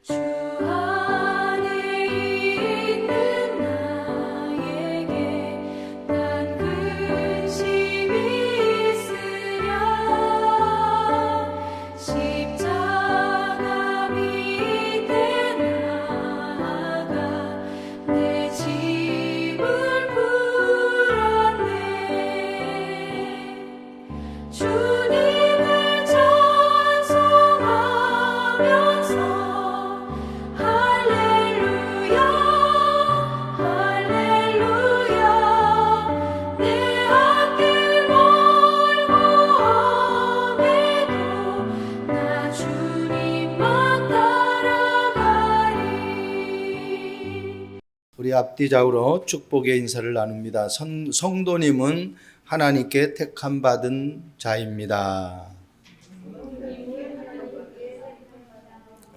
주 안에 있는 나에게 난 근심이 있으랴. 십자가 밑에 나아가 내 짐을 풀었네. 주님을 찬송하면서 할렐루야 할렐루야. 내 앞길 멀고 험해도 나 주님만 따라가리. 우리 앞뒤좌우로 축복의 인사를 나눕니다. 성도님은 하나님께 택함 받은 자입니다.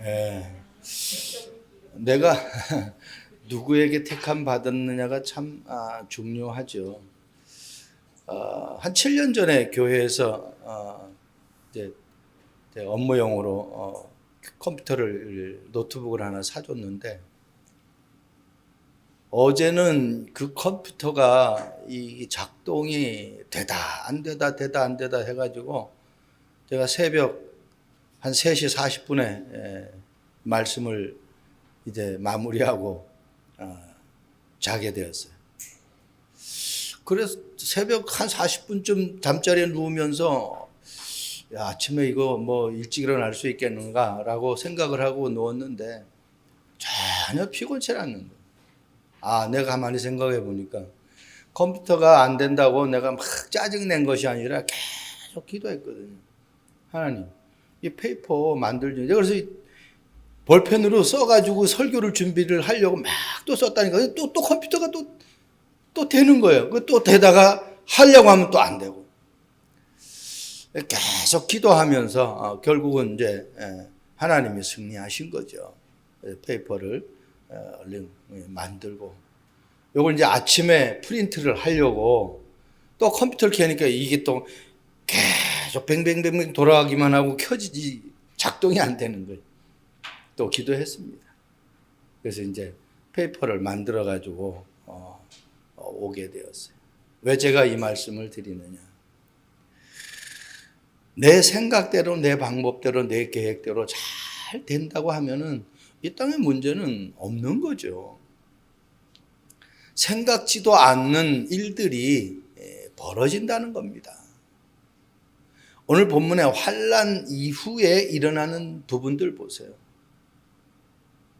예. 내가 누구에게 택함 받았느냐가 참 중요하죠. 한 7년 전에 교회에서 이제 업무용으로 컴퓨터를 노트북을 하나 사줬는데, 어제는 그 컴퓨터가 이 작동이 되다 안 되다 되다 안 되다 해가지고 제가 새벽 한 3시 40분에 말씀을 이제 마무리하고 자게 되었어요. 그래서 새벽 한 40분쯤 잠자리에 누우면서 야, 아침에 이거 뭐 일찍 일어날 수 있겠는가라고 생각을 하고 누웠는데 전혀 피곤치 않는 거예요. 내가 가만히 생각해 보니까 컴퓨터가 안 된다고 내가 막 짜증낸 것이 아니라 계속 기도했거든요. 하나님, 이 페이퍼 만들죠. 그래서 볼펜으로 써가지고 설교를 준비를 하려고 막 또 썼다니까. 또 컴퓨터가 또 되는 거예요. 또 되다가 하려고 하면 또 안 되고. 계속 기도하면서 결국은 이제 하나님이 승리하신 거죠. 페이퍼를 얼른 만들고, 요걸 이제 아침에 프린트를 하려고 또 컴퓨터를 켜니까 이게 또 계속 뱅뱅뱅뱅 돌아가기만 하고 켜지지 작동이 안 되는 거예요. 또 기도했습니다. 그래서 이제 페이퍼를 만들어 가지고 오게 되었어요. 왜 제가 이 말씀을 드리느냐? 내 생각대로, 내 방법대로, 내 계획대로 잘 된다고 하면은 이 땅에 문제는 없는 거죠. 생각지도 않는 일들이 벌어진다는 겁니다. 오늘 본문의 환난 이후에 일어나는 부분들 보세요.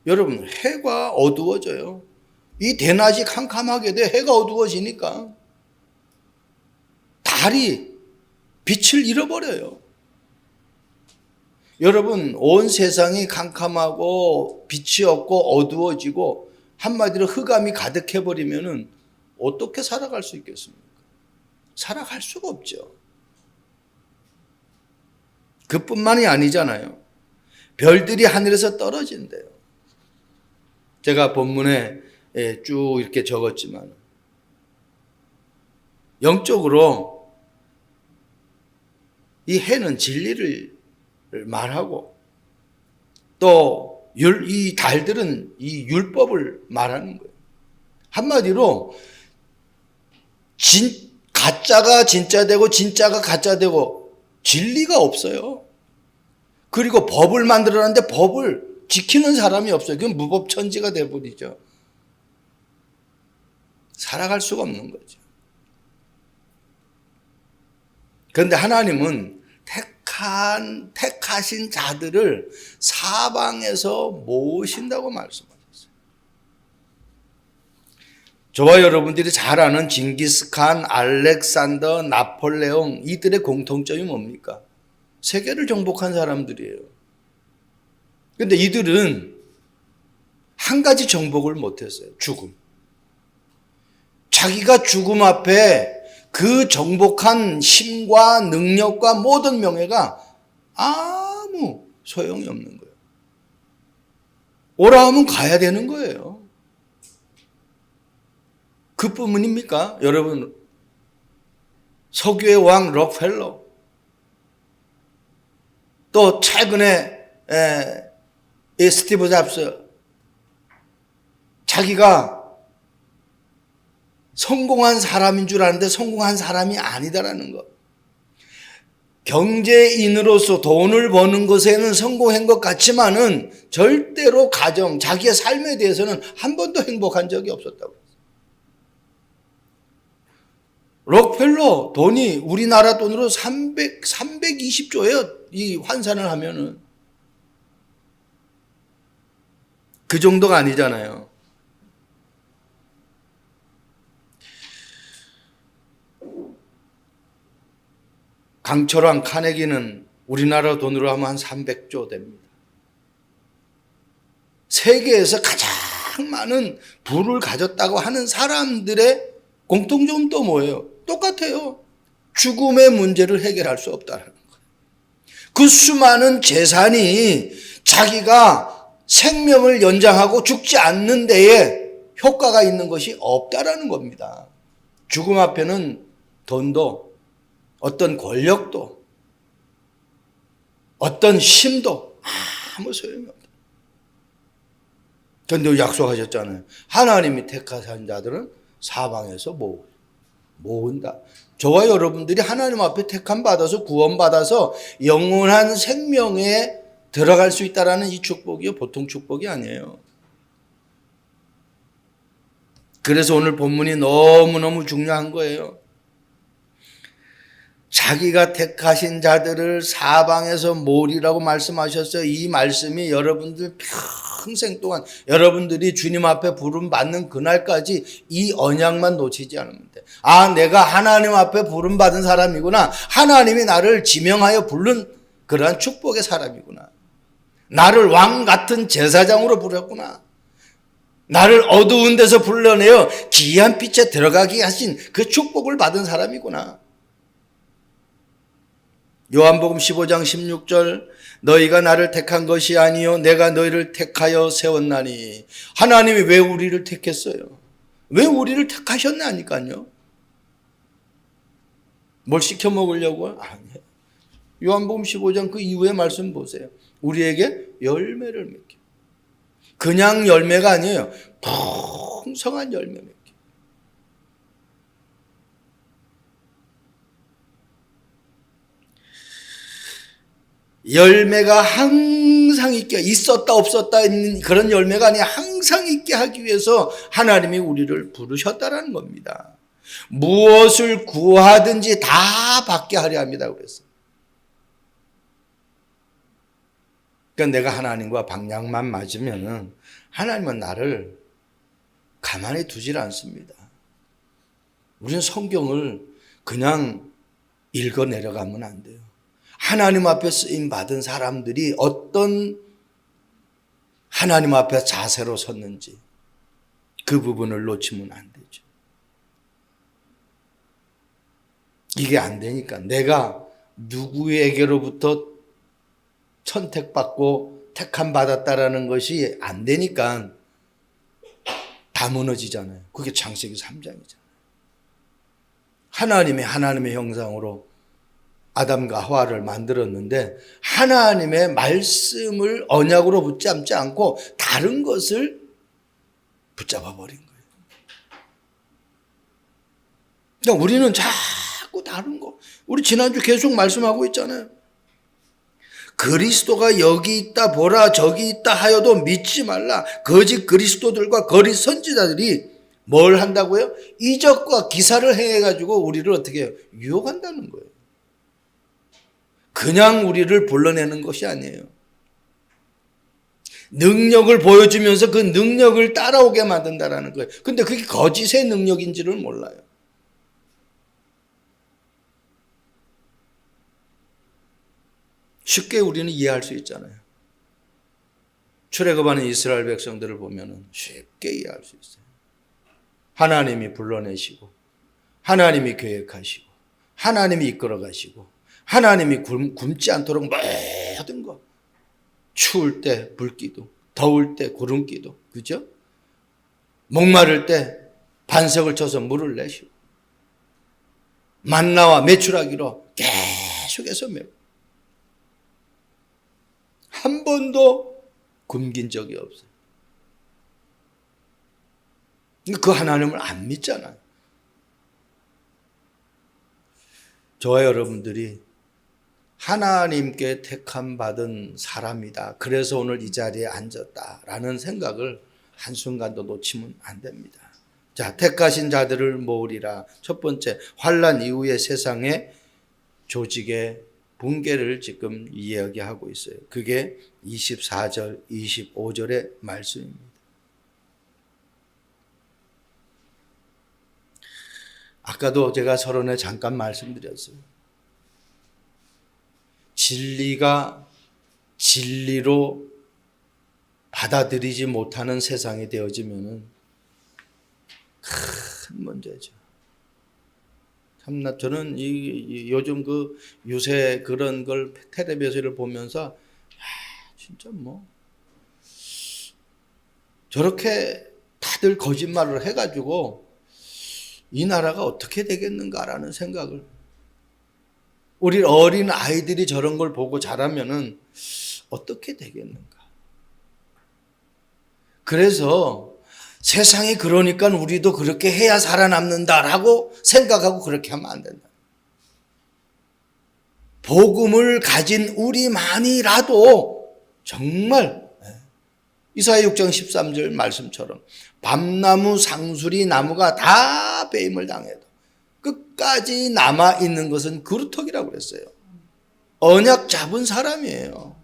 여러분, 해가 어두워져요. 이 대낮이 캄캄하게 돼. 해가 어두워지니까 달이 빛을 잃어버려요. 여러분, 온 세상이 캄캄하고 빛이 없고 어두워지고 한마디로 흑암이 가득해버리면은 어떻게 살아갈 수 있겠습니까? 살아갈 수가 없죠. 그뿐만이 아니잖아요. 별들이 하늘에서 떨어진대요. 제가 본문에 쭉 이렇게 적었지만 영적으로 이 해는 진리를 말하고 또 이 달들은 이 율법을 말하는 거예요. 한마디로 가짜가 진짜 되고 진짜가 가짜 되고 진리가 없어요. 그리고 법을 만들어놨는데 법을 지키는 사람이 없어요. 그건 무법천지가 돼버리죠. 살아갈 수가 없는 거죠. 그런데 하나님은 택하신 자들을 사방에서 모으신다고 말씀하셨어요. 저와 여러분들이 잘 아는 징기스칸, 알렉산더, 나폴레옹, 이들의 공통점이 뭡니까? 세계를 정복한 사람들이에요. 그런데 이들은 한 가지 정복을 못했어요. 죽음. 자기가 죽음 앞에 그 정복한 힘과 능력과 모든 명예가 아무 소용이 없는 거예요. 오라 하면 가야 되는 거예요. 그뿐입니까? 여러분, 석유의 왕 록펠러, 또 최근에 이 스티브 잡스, 자기가 성공한 사람인 줄 아는데 성공한 사람이 아니다라는 것. 경제인으로서 돈을 버는 것에는 성공한 것 같지만은 절대로 가정, 자기의 삶에 대해서는 한 번도 행복한 적이 없었다고. 록펠러 돈이 우리나라 돈으로 320조예요. 이 환산을 하면은. 그 정도가 아니잖아요. 강철왕 카네기는 우리나라 돈으로 하면 한 300조 됩니다. 세계에서 가장 많은 부를 가졌다고 하는 사람들의 공통점도 뭐예요? 똑같아요. 죽음의 문제를 해결할 수 없다는 거예요. 그 수많은 재산이 자기가 생명을 연장하고 죽지 않는 데에 효과가 있는 것이 없다라는 겁니다. 죽음 앞에는 돈도 어떤 권력도 어떤 힘도 아무 소용이 없다. 그런데 약속하셨잖아요. 하나님이 택하신 자들은 사방에서 모은다. 저와 여러분들이 하나님 앞에 택함 받아서 구원받아서 영원한 생명에 들어갈 수 있다라는 이 축복이요, 보통 축복이 아니에요. 그래서 오늘 본문이 너무너무 중요한 거예요. 자기가 택하신 자들을 사방에서 모으리라고 말씀하셨어요. 이 말씀이 여러분들 평생 동안 여러분들이 주님 앞에 부름 받는 그날까지 이 언약만 놓치지 않으면 돼. 아, 내가 하나님 앞에 부름 받은 사람이구나. 하나님이 나를 지명하여 부른 그러한 축복의 사람이구나. 나를 왕 같은 제사장으로 부렸구나. 나를 어두운 데서 불러내어 기이한 빛에 들어가게 하신 그 축복을 받은 사람이구나. 요한복음 15장 16절, 너희가 나를 택한 것이 아니요 내가 너희를 택하여 세웠나니. 하나님이 왜 우리를 택했어요? 왜 우리를 택하셨나니까요. 뭘 시켜 먹으려고요? 아니에요. 요한복음 15장 그 이후의 말씀 보세요. 우리에게 열매를 맺게. 그냥 열매가 아니에요. 풍성한 열매 맺게. 열매가 항상 있게, 있었다 없었다 있는 그런 열매가 아니라 항상 있게 하기 위해서 하나님이 우리를 부르셨다라는 겁니다. 무엇을 구하든지 다 받게 하려 합니다. 그랬어요. 그러니까 내가 하나님과 방향만 맞으면은 하나님은 나를 가만히 두질 않습니다. 우리는 성경을 그냥 읽어 내려가면 안 돼요. 하나님 앞에 쓰임 받은 사람들이 어떤 하나님 앞에 자세로 섰는지 그 부분을 놓치면 안 되죠. 이게 안 되니까 내가 누구에게로부터 선택받고 택함 받았다라는 것이 안 되니까 다 무너지잖아요. 그게 창세기 3장이잖아요. 하나님의 형상으로 아담과 하와를 만들었는데 하나님의 말씀을 언약으로 붙잡지 않고 다른 것을 붙잡아 버린 거예요. 그러니까 우리는 자꾸 다른 거. 우리 지난주 계속 말씀하고 있잖아요. 그리스도가 여기 있다 보라 저기 있다 하여도 믿지 말라. 거짓 그리스도들과 거짓 선지자들이 뭘 한다고요? 이적과 기사를 행해가지고 우리를 어떻게 해요? 유혹한다는 거예요. 그냥 우리를 불러내는 것이 아니에요. 능력을 보여주면서 그 능력을 따라오게 만든다는 거예요. 근데 그게 거짓의 능력인지를 몰라요. 쉽게 우리는 이해할 수 있잖아요. 출애굽하는 이스라엘 백성들을 보면 쉽게 이해할 수 있어요. 하나님이 불러내시고 하나님이 계획하시고 하나님이 이끌어가시고 하나님이 굶지 않도록 모든 것, 추울 때 불기둥, 더울 때 구름기둥, 그죠? 목마를 때 반석을 쳐서 물을 내시고 만나와 메추라기로 계속해서 메고 한 번도 굶긴 적이 없어요. 그 하나님을 안 믿잖아요. 저와 여러분들이 하나님께 택함 받은 사람이다. 그래서 오늘 이 자리에 앉았다라는 생각을 한순간도 놓치면 안 됩니다. 자, 택하신 자들을 모으리라. 첫 번째, 환난 이후의 세상의 조직의 붕괴를 지금 이야기하고 있어요. 그게 24절, 25절의 말씀입니다. 아까도 제가 서론에 잠깐 말씀드렸어요. 진리가 진리로 받아들이지 못하는 세상이 되어지면은 큰 문제죠. 참나 저는 요즘 그 요새 그런 걸 텔레비전을 보면서 진짜 뭐 저렇게 다들 거짓말을 해가지고 이 나라가 어떻게 되겠는가라는 생각을, 우리 어린 아이들이 저런 걸 보고 자라면은 어떻게 되겠는가. 그래서 세상이 그러니까 우리도 그렇게 해야 살아남는다라고 생각하고 그렇게 하면 안 된다. 복음을 가진 우리만이라도 정말 이사야 6장 13절 말씀처럼 밤나무 상수리 나무가 다 배임을 당해도 끝까지 남아있는 것은 그루터기라고 그랬어요. 언약 잡은 사람이에요.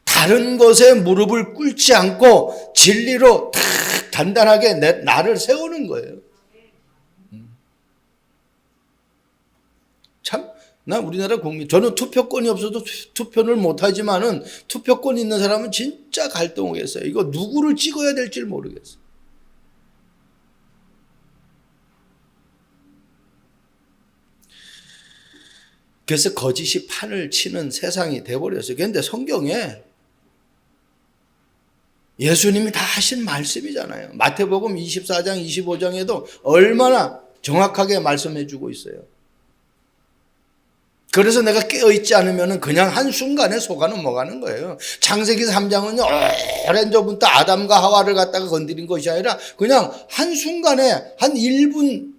다른 것에 무릎을 꿇지 않고 진리로 탁 단단하게 나를 세우는 거예요. 참, 나 우리나라 국민, 저는 투표권이 없어도 투표를 못하지만은 투표권 있는 사람은 진짜 갈등하겠어요. 이거 누구를 찍어야 될지 모르겠어요. 그래서 거짓이 판을 치는 세상이 돼버렸어요. 그런데 성경에 예수님이 다 하신 말씀이잖아요. 마태복음 24장 25장에도 얼마나 정확하게 말씀해 주고 있어요. 그래서 내가 깨어있지 않으면 그냥 한순간에 속아는 먹어가는 거예요. 창세기 3장은요 오랜 전부터 아담과 하와를 갖다가 건드린 것이 아니라 그냥 한순간에 한 1분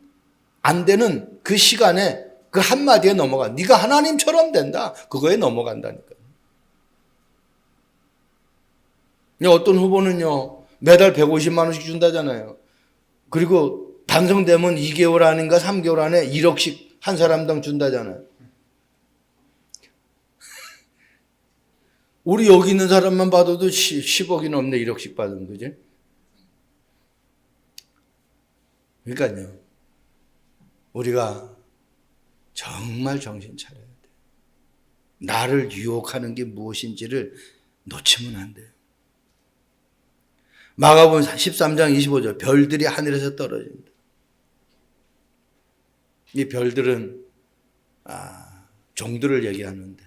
안 되는 그 시간에 그 한마디에 넘어가. 네가 하나님처럼 된다. 그거에 넘어간다니까요. 어떤 후보는요 매달 150만 원씩 준다잖아요. 그리고 당선되면 2개월 안인가 3개월 안에 1억씩 한 사람당 준다잖아요. 우리 여기 있는 사람만 봐도 10억이 넘네. 1억씩 받은 거지. 그러니까요 우리가 정말 정신 차려야 돼. 나를 유혹하는 게 무엇인지를 놓치면 안 돼요. 마가복음 13장 25절 별들이 하늘에서 떨어진다. 이 별들은 종들을 얘기하는데,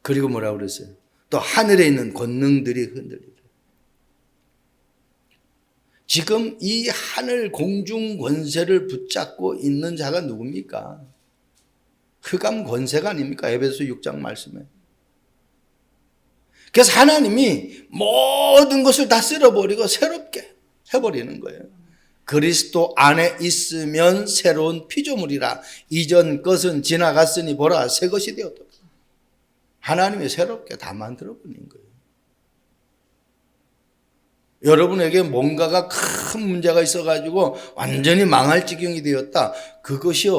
그리고 뭐라고 그랬어요? 또 하늘에 있는 권능들이 흔들리다. 지금 이 하늘 공중 권세를 붙잡고 있는 자가 누굽니까? 흑암 권세가 아닙니까? 에베소 6장 말씀에. 그래서 하나님이 모든 것을 다 쓸어버리고 새롭게 해버리는 거예요. 그리스도 안에 있으면 새로운 피조물이라. 이전 것은 지나갔으니 보라 새 것이 되었다. 하나님이 새롭게 다 만들어버린 거예요. 여러분에게 뭔가가 큰 문제가 있어가지고 완전히 망할 지경이 되었다. 그것이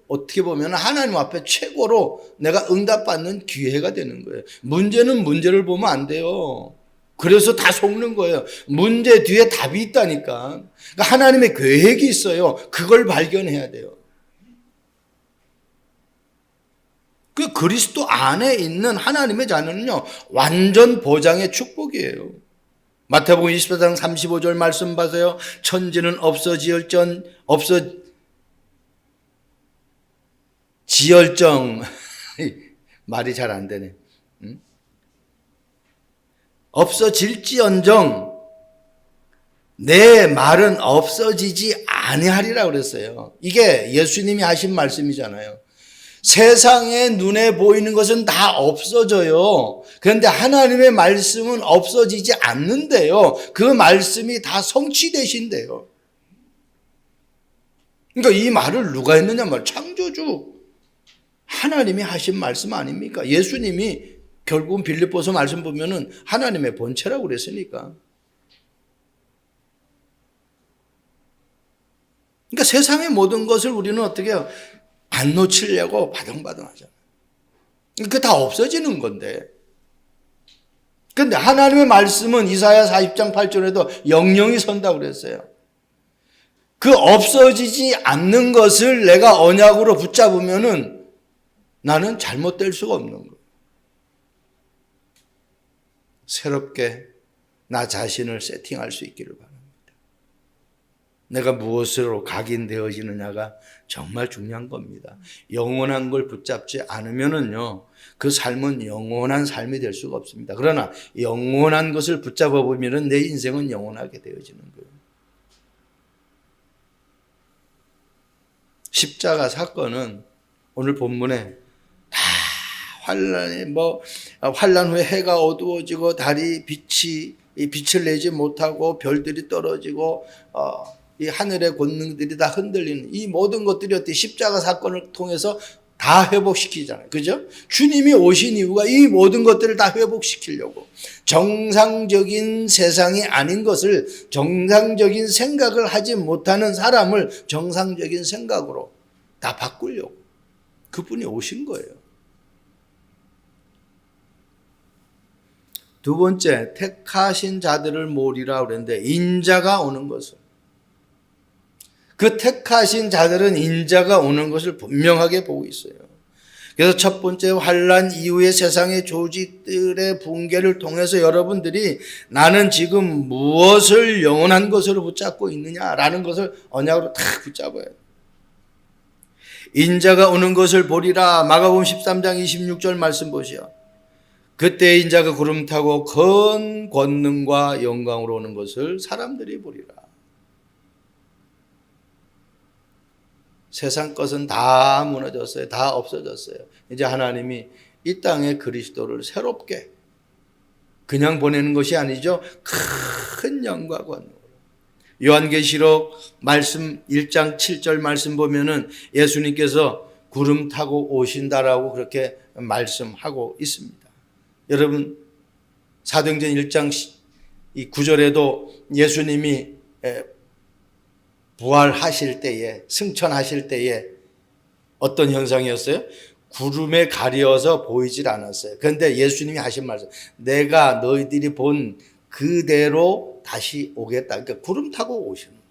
어떻게 보면 하나님 앞에 최고로 내가 응답받는 기회가 되는 거예요. 문제는 문제를 보면 안 돼요. 그래서 다 속는 거예요. 문제 뒤에 답이 있다니까. 그러니까 하나님의 계획이 있어요. 그걸 발견해야 돼요. 그 그리스도 안에 있는 하나님의 자녀는요 완전 보장의 축복이에요. 마태복음 24장 35절 말씀 봐세요. 천지는 지열정 말이 잘 안 되네. 없어질지언정 내 말은 없어지지 아니하리라 그랬어요. 이게 예수님이 하신 말씀이잖아요. 세상의 눈에 보이는 것은 다 없어져요. 그런데 하나님의 말씀은 없어지지 않는데요. 그 말씀이 다 성취되신대요. 그러니까 이 말을 누가 했느냐 말, 창조주 하나님이 하신 말씀 아닙니까? 예수님이 결국은 빌립보서 말씀 보면은 하나님의 본체라고 그랬으니까. 그러니까 세상의 모든 것을 우리는 어떻게 해요? 안 놓치려고 바등바등 하잖아요. 그게 다 없어지는 건데. 그런데 하나님의 말씀은 이사야 40장 8절에도 영영이 선다고 그랬어요. 그 없어지지 않는 것을 내가 언약으로 붙잡으면은 나는 잘못될 수가 없는 거예요. 새롭게 나 자신을 세팅할 수 있기를 바랍니다. 내가 무엇으로 각인되어지느냐가 정말 중요한 겁니다. 영원한 걸 붙잡지 않으면은요, 그 삶은 영원한 삶이 될 수가 없습니다. 그러나 영원한 것을 붙잡아 보면은 내 인생은 영원하게 되어지는 거예요. 십자가 사건은 오늘 본문에 다 환란 후에 해가 어두워지고 달이 빛을 내지 못하고 별들이 떨어지고 이 하늘의 권능들이 다 흔들리는 이 모든 것들이 어떻게 십자가 사건을 통해서 다 회복시키잖아요. 그죠? 주님이 오신 이유가 이 모든 것들을 다 회복시키려고. 정상적인 세상이 아닌 것을 정상적인 생각을 하지 못하는 사람을 정상적인 생각으로 다 바꾸려고. 그분이 오신 거예요. 두 번째, 택하신 자들을 모으리라 그랬는데 인자가 오는 것을. 그 택하신 자들은 인자가 오는 것을 분명하게 보고 있어요. 그래서 첫 번째 환란 이후의 세상의 조직들의 붕괴를 통해서 여러분들이 나는 지금 무엇을 영원한 것으로 붙잡고 있느냐라는 것을 언약으로 딱 붙잡아야 돼요. 인자가 오는 것을 보리라. 마가복음 13장 26절 말씀 보시오. 그때 인자가 구름 타고 큰 권능과 영광으로 오는 것을 사람들이 보리라. 세상 것은 다 무너졌어요. 다 없어졌어요. 이제 하나님이 이 땅에 그리스도를 새롭게 그냥 보내는 것이 아니죠. 큰 영광과 권능으로. 요한계시록 말씀 1장 7절 말씀 보면은 예수님께서 구름 타고 오신다라고 그렇게 말씀하고 있습니다. 여러분 사도행전 1장 9절에도 예수님이 부활하실 때에 승천하실 때에 어떤 현상이었어요? 구름에 가려서 보이질 않았어요. 그런데 예수님이 하신 말씀, 내가 너희들이 본 그대로 다시 오겠다. 그러니까 구름 타고 오시는 거예요.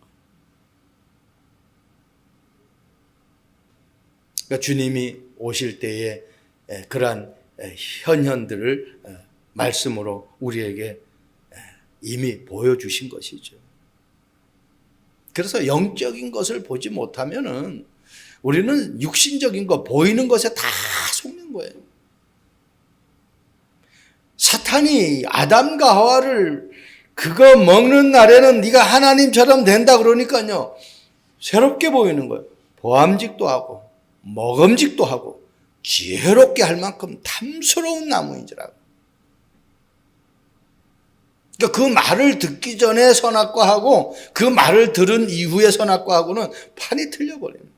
그러니까 주님이 오실 때에 그러한 현현들을 말씀으로 우리에게 이미 보여주신 것이죠. 그래서 영적인 것을 보지 못하면은 우리는 육신적인 거, 보이는 것에 다 속는 거예요. 사탄이 아담과 하와를 그거 먹는 날에는 네가 하나님처럼 된다 그러니까요. 새롭게 보이는 거예요. 보암직도 하고 먹음직도 하고 지혜롭게 할 만큼 탐스러운 나무인 줄 알고. 그러니까 그 말을 듣기 전에 선악과하고 그 말을 들은 이후에 선악과하고는 판이 틀려버립니다.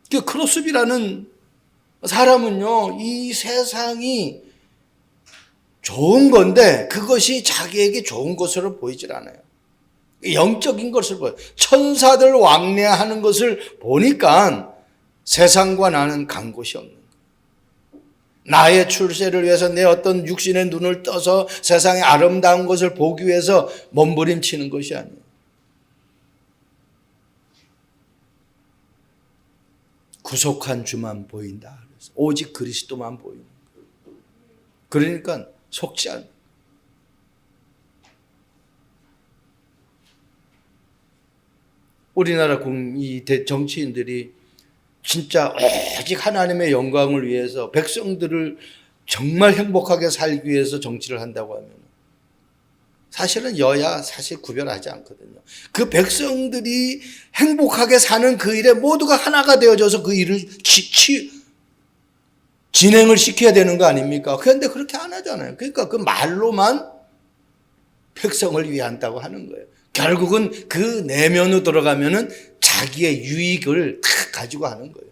그러니까 크로스비라는 사람은요, 이 세상이 좋은 건데 그것이 자기에게 좋은 것으로 보이질 않아요. 영적인 것을 보여요. 천사들 왕래하는 것을 보니까 세상과 나는 간 곳이 없는 거예요. 나의 출세를 위해서 내 어떤 육신의 눈을 떠서 세상의 아름다운 것을 보기 위해서 몸부림치는 것이 아니에요. 구속한 주만 보인다. 오직 그리스도만 보이는 거예요. 그러니까 속지 않아요. 우리나라 정치인들이 진짜 오직 하나님의 영광을 위해서 백성들을 정말 행복하게 살기 위해서 정치를 한다고 하면 사실은 여야 사실 구별하지 않거든요. 그 백성들이 행복하게 사는 그 일에 모두가 하나가 되어져서 그 일을 진행을 시켜야 되는 거 아닙니까? 그런데 그렇게 안 하잖아요. 그러니까 그 말로만 백성을 위한다고 하는 거예요. 결국은 그 내면으로 들어가면은 자기의 유익을 다 가지고 하는 거예요.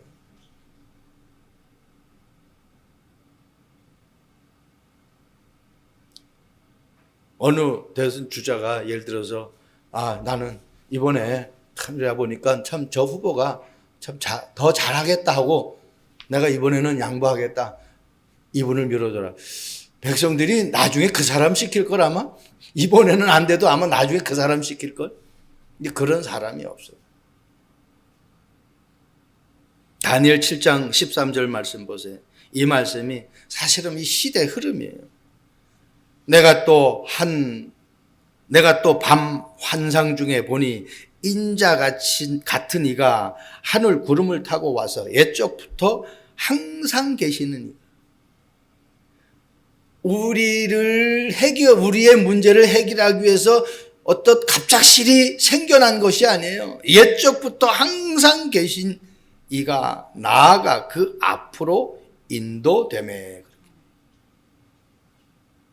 어느 대선 주자가 예를 들어서 나는 이번에 카메라 보니까 참 저 후보가 참 더 잘하겠다 하고 내가 이번에는 양보하겠다. 이분을 밀어줘라. 백성들이 나중에 그 사람 시킬 걸 아마? 이번에는 안 돼도 아마 나중에 그 사람 시킬 걸? 근데 그런 사람이 없어요. 다니엘 7장 13절 말씀 보세요. 이 말씀이 사실은 이 시대 흐름이에요. 내가 또 밤 환상 중에 보니 인자 같은 이가 하늘 구름을 타고 와서 옛적부터 항상 계시는 우리의 문제를 해결하기 위해서 어떤 갑작스레 생겨난 것이 아니에요. 옛적부터 항상 계신 이가 나아가 그 앞으로 인도되매.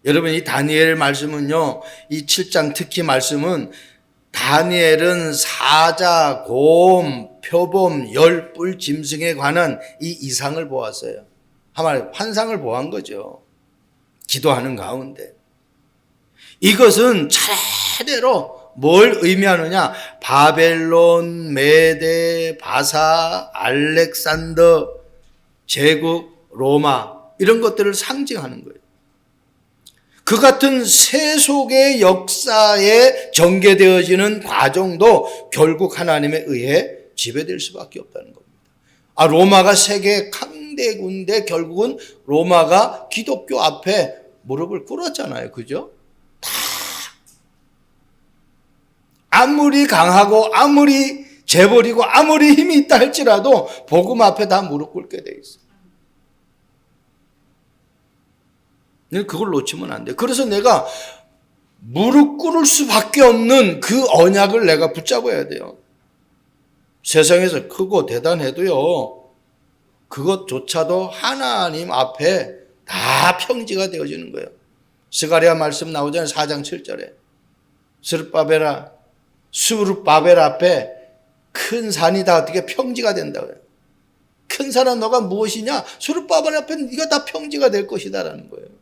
여러분, 이 다니엘 말씀은요, 이 7장 특히 말씀은 다니엘은 사자, 곰, 표범, 열불, 짐승에 관한 이 이상을 보았어요. 한말 환상을 보한 거죠. 기도하는 가운데. 이것은 차례대로 뭘 의미하느냐? 바벨론, 메데, 바사, 알렉산더, 제국, 로마 이런 것들을 상징하는 거예요. 그 같은 세속의 역사에 전개되어지는 과정도 결국 하나님에 의해 지배될 수밖에 없다는 겁니다. 로마가 세계 강대국인데 결국은 로마가 기독교 앞에 무릎을 꿇었잖아요. 그죠? 다 아무리 강하고 아무리 재벌이고 아무리 힘이 있다 할지라도 복음 앞에 다 무릎 꿇게 돼 있어요. 그걸 놓치면 안 돼요. 그래서 내가 무릎 꿇을 수밖에 없는 그 언약을 내가 붙잡아야 돼요. 세상에서 크고 대단해도요, 그것조차도 하나님 앞에 다 평지가 되어지는 거예요. 스가랴 말씀 나오잖아요. 4장 7절에. 스룹바벨 앞에 큰 산이 다 어떻게 평지가 된다고요. 큰 산아 너가 무엇이냐? 스룹바벨 앞에 네가 다 평지가 될 것이다라는 거예요.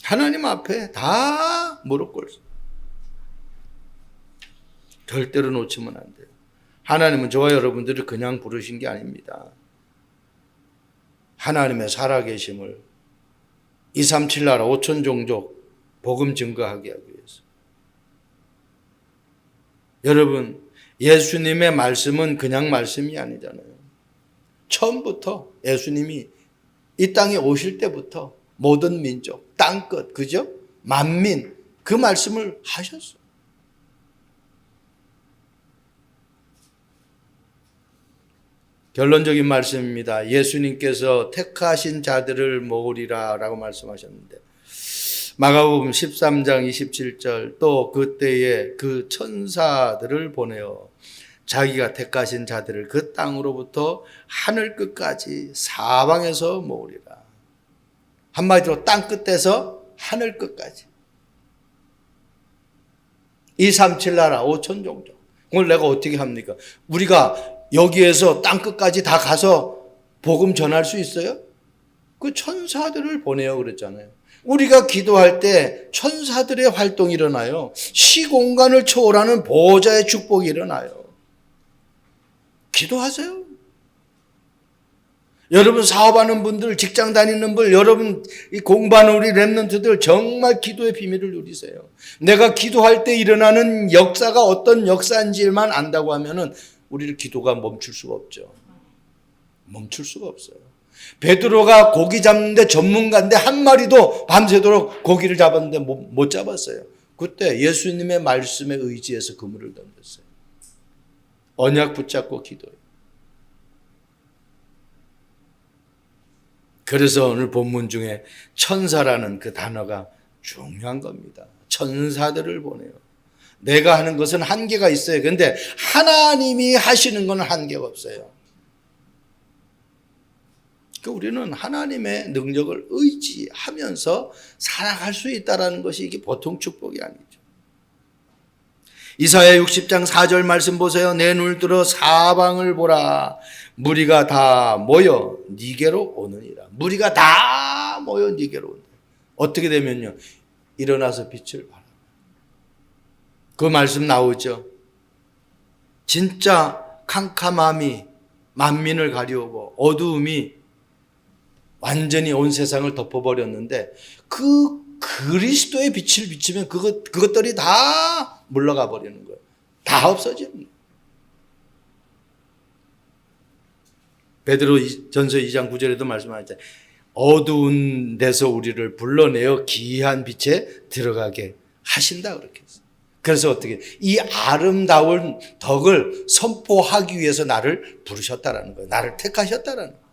하나님 앞에 다 무릎 꿇을 수. 절대로 놓치면 안 돼요. 하나님은 저와 여러분들을 그냥 부르신 게 아닙니다. 하나님의 살아계심을 237 나라 5천 종족 복음 증거하게 하기 위해서. 여러분, 예수님의 말씀은 그냥 말씀이 아니잖아요. 처음부터 예수님이 이 땅에 오실 때부터 모든 민족, 땅끝, 그죠? 만민, 그 말씀을 하셨어요. 결론적인 말씀입니다. 예수님께서 택하신 자들을 모으리라 라고 말씀하셨는데, 마가복음 13장 27절, 또 그때에 그 천사들을 보내어 자기가 택하신 자들을 그 땅으로부터 하늘 끝까지 사방에서 모으리라. 한마디로 땅 끝에서 하늘 끝까지. 237 나라 5천 종족. 오늘 내가 어떻게 합니까? 우리가 여기에서 땅 끝까지 다 가서 복음 전할 수 있어요? 그 천사들을 보내요 그랬잖아요. 우리가 기도할 때 천사들의 활동이 일어나요. 시공간을 초월하는 보호자의 축복이 일어나요. 기도하세요. 여러분 사업하는 분들, 직장 다니는 분, 여러분 공부하는 우리 랩런트들 정말 기도의 비밀을 누리세요. 내가 기도할 때 일어나는 역사가 어떤 역사인지만 안다고 하면은 우리를 기도가 멈출 수가 없죠. 멈출 수가 없어요. 베드로가 고기 잡는데 전문가인데 한 마리도 밤새도록 고기를 잡았는데 못 잡았어요. 그때 예수님의 말씀에 의지해서 그물을 던졌어요. 언약 붙잡고 기도해요. 그래서 오늘 본문 중에 천사라는 그 단어가 중요한 겁니다. 천사들을 보내요. 내가 하는 것은 한계가 있어요. 그런데 하나님이 하시는 건 한계가 없어요. 우리는 하나님의 능력을 의지하면서 살아갈 수 있다는 것이 이게 보통 축복이 아니죠. 이사야 60장 4절 말씀 보세요. 내 눈을 들어 사방을 보라. 무리가 다 모여 니게로 오느니라. 무리가 다 모여 니게로 오느니라. 어떻게 되면요, 일어나서 빛을 발하라. 그 말씀 나오죠. 진짜 캄캄함이 만민을 가리우고 어두움이 완전히 온 세상을 덮어버렸는데 그 그리스도의 빛을 비추면 그것들이 다 물러가 버리는 거예요. 다 없어지는 거예요. 베드로전서 2장 9절에도 말씀하셨잖아요. 어두운 데서 우리를 불러내어 기이한 빛에 들어가게 하신다 그렇게 했어요. 그래서 어떻게 이 아름다운 덕을 선포하기 위해서 나를 부르셨다라는 거예요. 나를 택하셨다라는 거예요.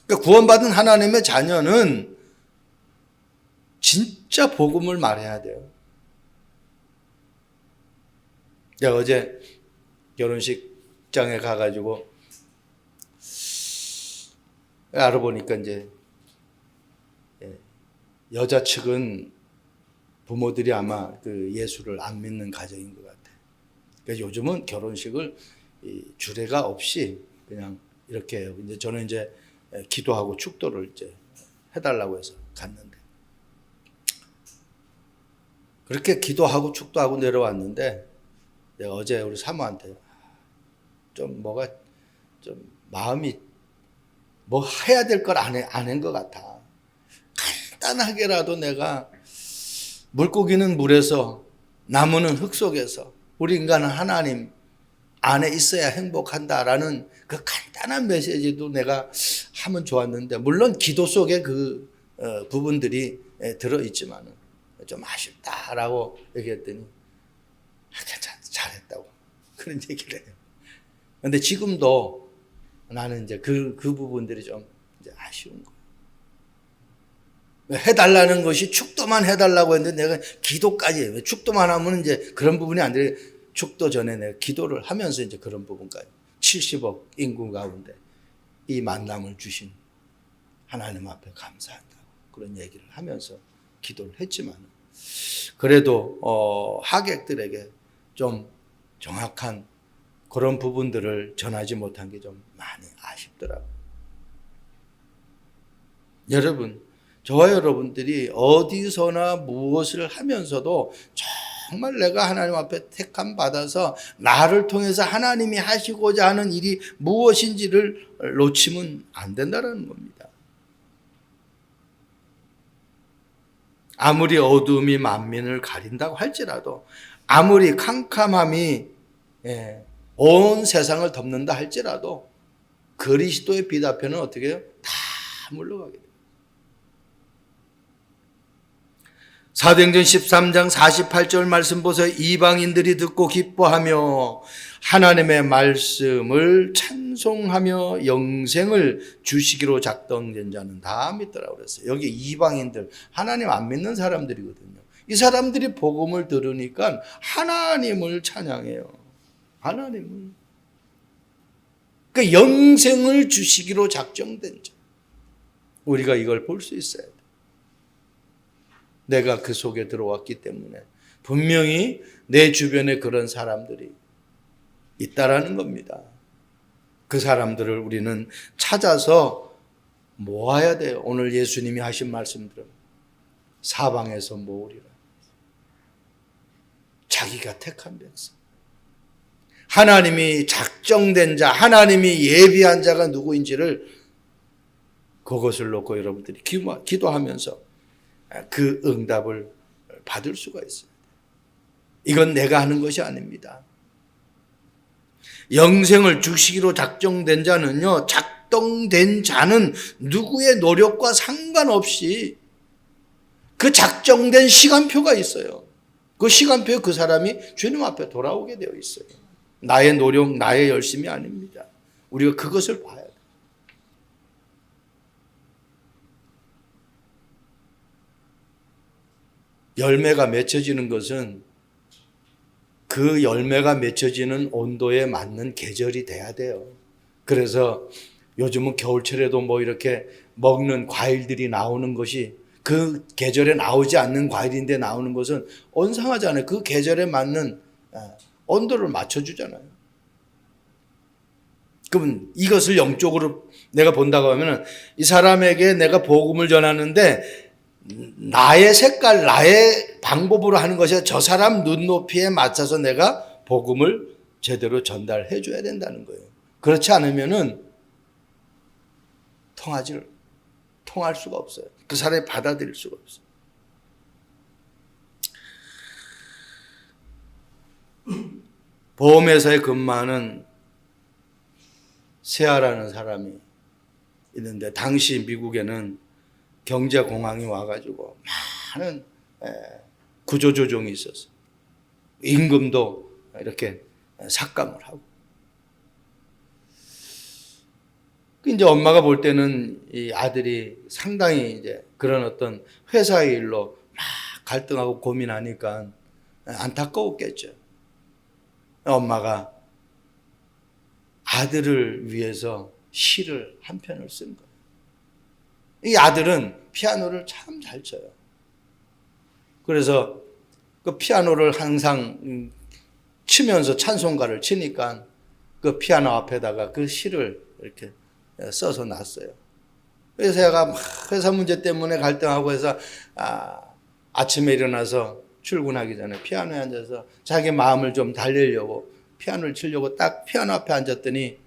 그러니까 구원받은 하나님의 자녀는 진짜 복음을 말해야 돼요. 내가 어제 결혼식장에 가가지고 알아보니까 이제 여자 측은 부모들이 아마 그 예수를 안 믿는 가정인 것 같아요. 그래서 요즘은 결혼식을 주례가 없이 그냥 이렇게 해요. 이제 저는 이제 기도하고 축도를 이제 해달라고 해서 갔는데 그렇게 기도하고 축도하고 내려왔는데 내가 어제 우리 사모한테 좀 뭐가 좀 마음이 뭐 해야 될 걸 안 한 것 같아. 간단하게라도 내가 물고기는 물에서 나무는 흙 속에서 우리 인간은 하나님 안에 있어야 행복한다라는 그 간단한 메시지도 내가 하면 좋았는데 물론 기도 속에 그 부분들이 들어있지만은 좀 아쉽다라고 얘기했더니 잘했다고 그런 얘기를 해요. 그런데 지금도 나는 이제 그 부분들이 좀 이제 아쉬운 거예요. 해달라는 것이 축도만 해달라고 했는데 내가 기도까지 해요. 축도만 하면 이제 그런 부분이 안 돼. 축도 전에 내가 기도를 하면서 이제 그런 부분까지 70억 인구 가운데 이 만남을 주신 하나님 앞에 감사한다고 그런 얘기를 하면서 기도를 했지만 그래도 하객들에게 좀 정확한 그런 부분들을 전하지 못한 게 좀 많이 아쉽더라고요. 여러분, 저와 여러분들이 어디서나 무엇을 하면서도 정말 내가 하나님 앞에 택함 받아서 나를 통해서 하나님이 하시고자 하는 일이 무엇인지를 놓치면 안 된다는 겁니다. 아무리 어두움이 만민을 가린다고 할지라도 아무리 캄캄함이 온 세상을 덮는다 할지라도 그리스도의 빛 앞에는 어떻게 해요? 다 물러가게 돼요. 사도행전 13장 48절 말씀 보세요. 이방인들이 듣고 기뻐하며 하나님의 말씀을 찬송하며 영생을 주시기로 작정된 자는 다 믿더라고 그랬어요. 여기 이방인들, 하나님 안 믿는 사람들이거든요. 이 사람들이 복음을 들으니까 하나님을 찬양해요. 하나님을. 그러니까 영생을 주시기로 작정된 자. 우리가 이걸 볼 수 있어야 돼. 내가 그 속에 들어왔기 때문에 분명히 내 주변에 그런 사람들이 있다라는 겁니다. 그 사람들을 우리는 찾아서 모아야 돼요. 오늘 예수님이 하신 말씀들은 사방에서 모으리라. 자기가 택한 백성. 하나님이 작정된 자, 하나님이 예비한 자가 누구인지를 그것을 놓고 여러분들이 기도하면서 그 응답을 받을 수가 있습니다. 이건 내가 하는 것이 아닙니다. 영생을 주시기로 작정된 자는요, 작정된 자는 누구의 노력과 상관없이 그 작정된 시간표가 있어요. 그 시간표에 그 사람이 주님 앞에 돌아오게 되어 있어요. 나의 노력, 나의 열심이 아닙니다. 우리가 그것을 봐야 돼요. 열매가 맺혀지는 것은 그 열매가 맺혀지는 온도에 맞는 계절이 돼야 돼요. 그래서 요즘은 겨울철에도 뭐 이렇게 먹는 과일들이 나오는 것이 그 계절에 나오지 않는 과일인데 나오는 것은 온상하잖아요. 그 계절에 맞는 온도를 맞춰주잖아요. 그러면 이것을 영적으로 내가 본다고 하면은 이 사람에게 내가 복음을 전하는데 나의 색깔, 나의 방법으로 하는 것이 저 사람 눈높이에 맞춰서 내가 복음을 제대로 전달해 줘야 된다는 거예요. 그렇지 않으면은 통할 수가 없어요. 그 사람이 받아들일 수가 없어요. 보험회사에 근무하는 세아라는 사람이 있는데 당시 미국에는 경제공황이 와가지고 많은 구조조정이 있었어요. 임금도 이렇게 삭감을 하고. 이제 엄마가 볼 때는 이 아들이 상당히 이제 그런 어떤 회사의 일로 막 갈등하고 고민하니까 안타까웠겠죠. 엄마가 아들을 위해서 시를 한 편을 쓴 거예요. 이 아들은 피아노를 참 잘 쳐요. 그래서 그 피아노를 항상 치면서 찬송가를 치니까 그 피아노 앞에다가 그 시를 이렇게 써서 놨어요. 그래서 제가 회사 문제 때문에 갈등하고 해서 아침에 일어나서 출근하기 전에 피아노에 앉아서 자기 마음을 좀 달래려고 피아노를 치려고 딱 피아노 앞에 앉았더니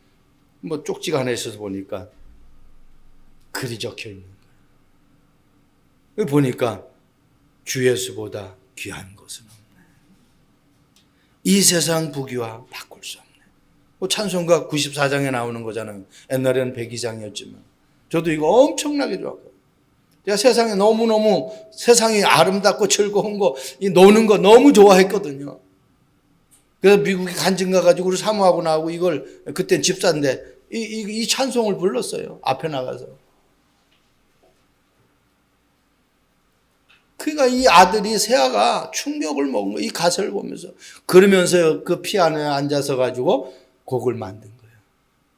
뭐 쪽지가 하나 있어서 보니까 글이 적혀 있는 거예요. 보니까 주 예수보다 귀한 것은 없네. 이 세상 부귀와 바꿀 수 없네. 뭐 찬송가 94장에 나오는 거잖아요. 옛날에는 102장이었지만 저도 이거 엄청나게 좋았거든요. 제가 세상에 너무너무 세상이 아름답고 즐거운 거, 이 노는 거 너무 좋아했거든요. 그래서 미국에 간증 가가지고 우리 사모하고 나하고 이걸 그땐 집사인데 이 찬송을 불렀어요. 앞에 나가서. 그러니까 이 아들이 세아가 충격을 먹은 거예요. 이 가사를 보면서. 그러면서 그 피아노에 앉아서 가지고 곡을 만든 거예요.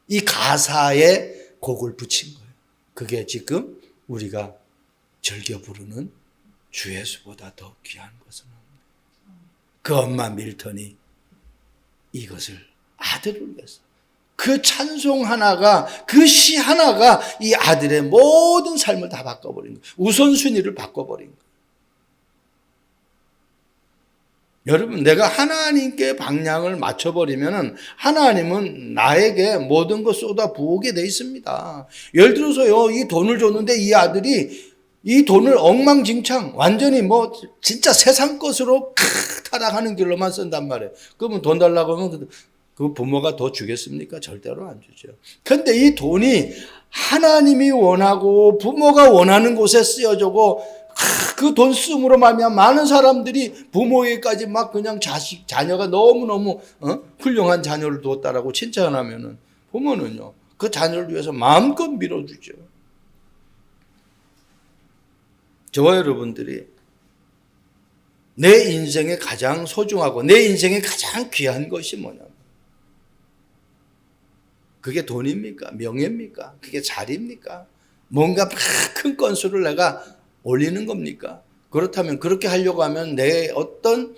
이 가사에 곡을 붙인 거예요. 그게 지금 우리가 즐겨 부르는 주 예수보다 더 귀한 것은 없네. 그 엄마 밀턴이 이것을 아들을 위해서 그 찬송 하나가 그 시 하나가 이 아들의 모든 삶을 다 바꿔버린 거예요. 우선순위를 바꿔버린 거예요. 여러분, 내가 하나님께 방향을 맞춰버리면 하나님은 나에게 모든 것 쏟아 부으게 돼 있습니다. 예를 들어서요, 이 돈을 줬는데 이 아들이 이 돈을 엉망진창 완전히 뭐 진짜 세상 것으로 타락하는 길로만 쓴단 말이에요. 그러면 돈 달라고 하면 그 부모가 더 주겠습니까? 절대로 안 주죠. 그런데 이 돈이 하나님이 원하고 부모가 원하는 곳에 쓰여지고 그 돈 쓰므로 말미암아 많은 사람들이 부모에게까지 막 그냥 자녀가 너무너무 훌륭한 자녀를 두었다라고 칭찬하면은 부모는요, 그 자녀를 위해서 마음껏 밀어주죠. 저와 여러분들이 내 인생에 가장 소중하고 내 인생에 가장 귀한 것이 뭐냐면 그게 돈입니까? 명예입니까? 그게 자리입니까? 뭔가 큰 건수를 내가 올리는 겁니까? 그렇다면 그렇게 하려고 하면 내 어떤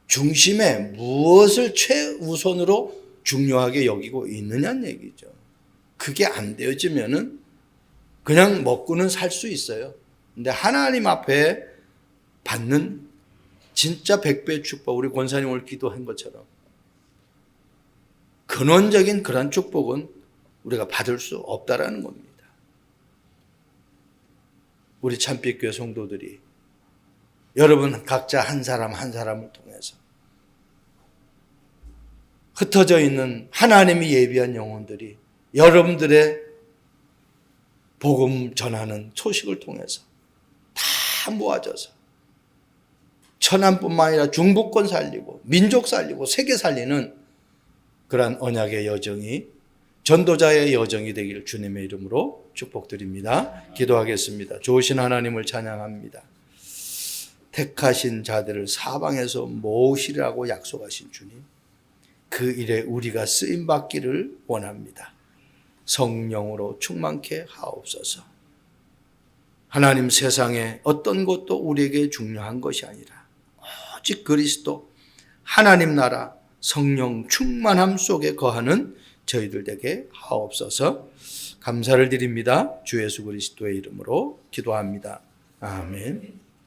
중심에 무엇을 최우선으로 중요하게 여기고 있느냐는 얘기죠. 그게 안 되어지면은 그냥 먹고는 살 수 있어요. 근데 하나님 앞에 받는 진짜 100배의 축복, 우리 권사님 오늘 기도한 것처럼 근원적인 그런 축복은 우리가 받을 수 없다라는 겁니다. 우리 참빛교회 성도들이 여러분 각자 한 사람 한 사람을 통해서 흩어져 있는 하나님이 예비한 영혼들이 여러분들의 복음 전하는 소식을 통해서 다 모아져서 천안뿐만 아니라 중부권 살리고 민족 살리고 세계 살리는 그러한 언약의 여정이 전도자의 여정이 되기를 주님의 이름으로 축복드립니다. 기도하겠습니다. 좋으신 하나님을 찬양합니다. 택하신 자들을 사방에서 모으시라고 약속하신 주님, 그 일에 우리가 쓰임 받기를 원합니다. 성령으로 충만케 하옵소서. 하나님, 세상에 어떤 것도 우리에게 중요한 것이 아니라 오직 그리스도 하나님 나라 성령 충만함 속에 거하는 저희들 되게 하옵소서. 감사를 드립니다. 주 예수 그리스도의 이름으로 기도합니다. 아멘.